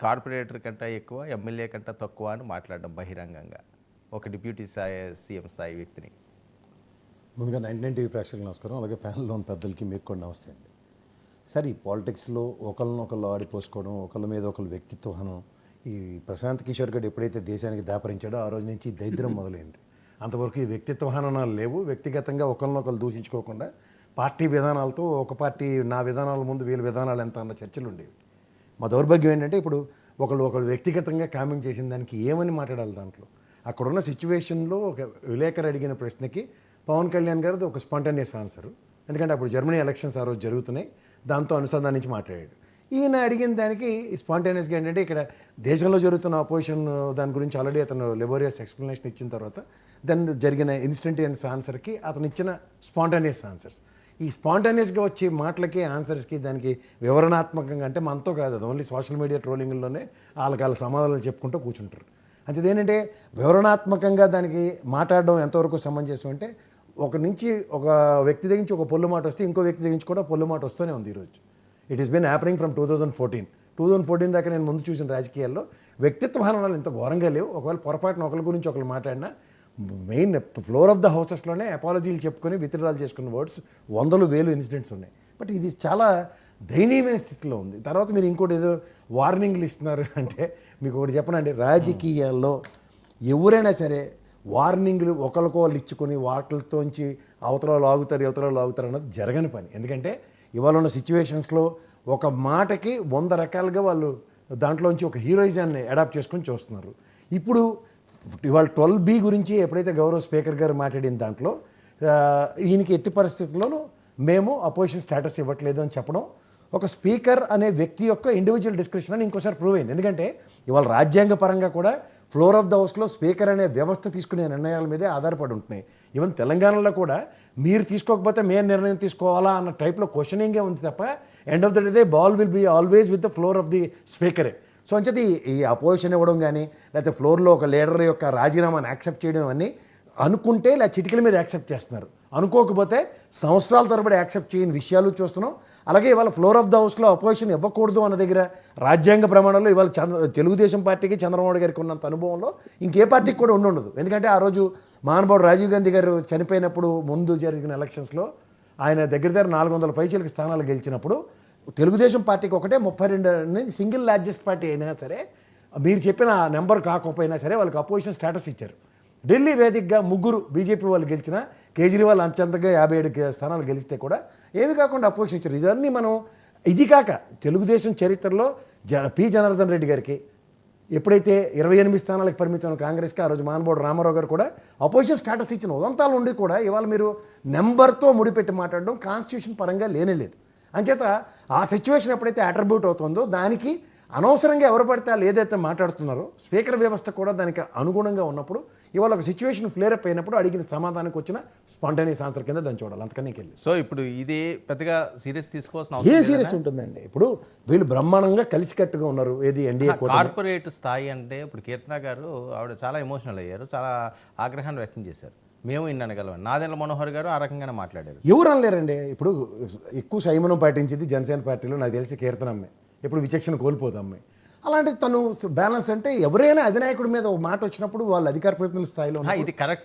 Corporator కంటే ఎక్కువ, MLA కంటే తక్కువ అని మాట్లాడడం బహిరంగంగా ఒక డిప్యూటీ సీఎం స్థాయి వ్యక్తిని. ముందుగా 99 టీవీ ప్రేక్షకులకు నమస్కారం. అలాగే ప్యానల్లో ఉన్న పెద్దలకి మీకు కూడా నమస్తే అండి. సార్, ఈ పాలిటిక్స్లో ఒకళ్ళనొకళ్ళు ఆడిపోసుకోవడం, ఒకళ్ళ మీద ఒకళ్ళు వ్యక్తిత్వహనం, ఈ ప్రశాంత్ కిషోర్ గారు ఎప్పుడైతే దేశానికి దాపరించాడో ఆ రోజు నుంచి దరిద్రం మొదలైంది. అంతవరకు ఈ వ్యక్తిత్వహననాలు లేవు. వ్యక్తిగతంగా ఒకళ్ళనొకళ్ళు దూషించుకోకుండా పార్టీ విధానాలతో ఒక పార్టీ నా విధానాల ముందు వీళ్ళ విధానాలు ఎంత అన్న చర్చలు ఉండేవి. మా దౌర్భాగ్యం ఏంటంటే ఇప్పుడు ఒకళ్ళు వ్యక్తిగతంగా కామెంట్ చేసిన దానికి ఏమని మాట్లాడాలి దాంట్లో. అక్కడున్న సిచ్యువేషన్లో ఒక విలేకరు అడిగిన ప్రశ్నకి పవన్ కళ్యాణ్ గారిది ఒక స్పాంటేనియస్ ఆన్సరు. ఎందుకంటే అప్పుడు జర్మనీ ఎలక్షన్స్ ఆ రోజు జరుగుతున్నాయి, దాంతో అనుసంధానించి మాట్లాడాడు. ఈయన అడిగిన దానికి స్పాంటేనియస్గా ఏంటంటే ఇక్కడ దేశంలో జరుగుతున్న అపోజిషన్ దాని గురించి ఆల్రెడీ అతను లెబోరియస్ ఎక్స్ప్లెనేషన్ ఇచ్చిన తర్వాత దాని జరిగిన ఇన్స్టంటేనియస్ ఆన్సర్కి అతను ఇచ్చిన స్పాంటేనియస్ ఆన్సర్స్, ఈ స్పాంటేనియస్గా వచ్చే మాటలకి ఆన్సర్స్కి దానికి వివరణాత్మకంగా అంటే మనతో కాదు, అది ఓన్లీ సోషల్ మీడియా ట్రోలింగ్లోనే వాళ్ళ సమాధానాలు చెప్పుకుంటూ కూర్చుంటారు. అంతే ఏంటంటే వివరణాత్మకంగా దానికి మాట్లాడడం ఎంతవరకు సమంజసం అంటే ఒక వ్యక్తి దగ్గర నుంచి ఒక పొల్లు మాట వస్తే ఇంకో వ్యక్తి దగ్గర నుంచి కూడా పొల్లు మాట వస్తూనే ఉంది ఈరోజు. It is been happening from 2014 దాకా నేను ముందు చూసిన రాజకీయాల్లో వ్యక్తిత్వ హననాలు ఇంత ఘోరంగా లేవు. ఒకవేళ పొరపాటున ఒకరి గురించి ఒకరు మాట్లాడినా మెయిన్ ఫ్లోర్ ఆఫ్ ద హౌసెస్లోనే అపాలజీలు చెప్పుకొని విత్డ్రాల్ చేసుకున్న వర్డ్స్ 100,000 ఇన్సిడెంట్స్ ఉన్నాయి. బట్ ఇది చాలా దయనీయమైన స్థితిలో ఉంది. తర్వాత మీరు ఇంకోటి ఏదో వార్నింగ్లు ఇస్తున్నారు అంటే మీకు ఒకటి చెప్పనండి, రాజకీయాల్లో ఎవరైనా సరే వార్నింగ్లు ఒకరికొకళ్ళు ఇచ్చుకొని వాటితోంచి అవతల లాగుతారు అన్నది జరగని పని. ఎందుకంటే ఇవాళ ఉన్న సిచ్యువేషన్స్లో ఒక మాటకి 100 రకాలుగా వాళ్ళు దాంట్లోంచి ఒక హీరోయిజాన్ని అడాప్ట్ చేసుకొని చూస్తున్నారు. ఇప్పుడు ఇవాళ 12B గురించి ఎప్పుడైతే గౌరవ స్పీకర్ గారు మాట్లాడిన దాంట్లో ఈయనకి ఎట్టి పరిస్థితుల్లోనూ మేము అపోజిషన్ స్టేటస్ ఇవ్వట్లేదు అని చెప్పడం ఒక స్పీకర్ అనే వ్యక్తి యొక్క ఇండివిజువల్ డిస్క్రిప్షన్ అని ఇంకోసారి ప్రూవ్ అయింది. ఎందుకంటే ఇవాళ రాజ్యాంగ పరంగా కూడా ఫ్లోర్ ఆఫ్ ద హౌస్లో స్పీకర్ అనే వ్యవస్థ తీసుకునే నిర్ణయాల మీదే ఆధారపడి ఉంటున్నాయి. ఈవెన్ తెలంగాణలో కూడా మీరు తీసుకోకపోతే మేము నిర్ణయం తీసుకోవాలా అన్న టైప్లో క్వశ్చనింగే ఉంది తప్ప end of the day ball will be always with the floor of the స్పీకరే. సో అంచేది ఈ అపోజిషన్ ఇవ్వడం కానీ లేకపోతే ఫ్లోర్లో ఒక లీడర్ యొక్క రాజీనామాని యాక్సెప్ట్ చేయడం అన్నీ అనుకుంటే ఇలా చిటికల మీద యాక్సెప్ట్ చేస్తున్నారు, అనుకోకపోతే సంవత్సరాల తరబడి యాక్సెప్ట్ చేయని విషయాలు చూస్తున్నాం. అలాగే ఇవాళ ఫ్లోర్ ఆఫ్ ద హౌస్లో అపోజిషన్ ఇవ్వకూడదు అన్న దగ్గర రాజ్యాంగ ప్రమాణంలో ఇవాళ తెలుగుదేశం పార్టీకి చంద్రబాబు గారికి ఉన్నంత అనుభవంలో ఇంకే పార్టీకి కూడా ఉండదు. ఎందుకంటే ఆ రోజు మహానుభావుడు రాజీవ్ గాంధీ గారు చనిపోయినప్పుడు ముందు జరిగిన ఎలక్షన్స్లో ఆయన దగ్గర 400 పైచీలకి స్థానాలు గెలిచినప్పుడు తెలుగుదేశం పార్టీకి ఒకటే 32 సింగిల్ లార్జెస్ట్ పార్టీ అయినా సరే మీరు చెప్పిన నెంబర్ కాకపోయినా సరే వాళ్ళకి అపోజిషన్ స్టేటస్ ఇచ్చారు. ఢిల్లీ వేదికగా 3 బీజేపీ వాళ్ళు గెలిచినా కేజ్రీవాల్ అంచెంతగా 57 స్థానాలు గెలిస్తే కూడా ఏమి కాకుండా అపోజిషన్ ఇచ్చారు. ఇదన్నీ మనం ఇది కాక తెలుగుదేశం చరిత్రలో పి జనార్దన్ రెడ్డి గారికి ఎప్పుడైతే 28 స్థానాలకు పరిమితం కాంగ్రెస్కి ఆ రోజు మహానుభావుడు రామారావు గారు కూడా అపోజిషన్ స్టేటస్ ఇచ్చిన ఉదంతాలు ఉండి కూడా ఇవాళ మీరు నెంబర్తో ముడిపెట్టి మాట్లాడడం కాన్స్టిట్యూషన్ పరంగా లేనేలేదు. అంచేత ఆ సిచ్యువేషన్ ఎప్పుడైతే అట్రిబ్యూట్ అవుతుందో దానికి అనవసరంగా ఎవరు పడితే వాళ్ళు ఏదైతే మాట్లాడుతున్నారో స్పీకర్ వ్యవస్థ కూడా దానికి అనుగుణంగా ఉన్నప్పుడు ఇవాళ ఒక సిచ్యువేషన్ ఫ్లేరప్ అయినప్పుడు అడిగిన సమాధానానికి వచ్చిన స్పాంటేనియస్ ఆన్సర్ కింద దాన్ని చూడాలి, అంతకనే వెళ్ళి. సో ఇప్పుడు ఇది పెద్దగా సీరియస్ తీసుకోవాల్సిన ఏ సీరియస్ ఉంటుందండి. ఇప్పుడు వీళ్ళు బ్రహ్మాండంగా కలిసికట్టుగా ఉన్నారు. ఏది ఎన్డీఏ కార్పొరేట్ స్థాయి అంటే ఇప్పుడు కీర్తన గారు ఆవిడ చాలా ఎమోషనల్ అయ్యారు, చాలా ఆగ్రహాన్ని వ్యక్తం చేశారు. మేము ఇన్నగలం నాదెండ్ల మనోహర్ గారు ఆ రకంగానే మాట్లాడారు. ఎవరు అనలేరండి. ఇప్పుడు ఎక్కువ సంయమనం పాటించింది జనసేన పార్టీలో నాకు తెలిసి కీర్తన అమ్మాయి, ఎప్పుడు విచక్షణ కోల్పోదు అమ్మాయి. అలాంటి తను బ్యాలెన్స్ అంటే ఎవరైనా అధినాయకుడి మీద ఒక మాట వచ్చినప్పుడు వాళ్ళు అధికార ప్రతినిధుల స్థాయిలో ఇది కరెక్ట్.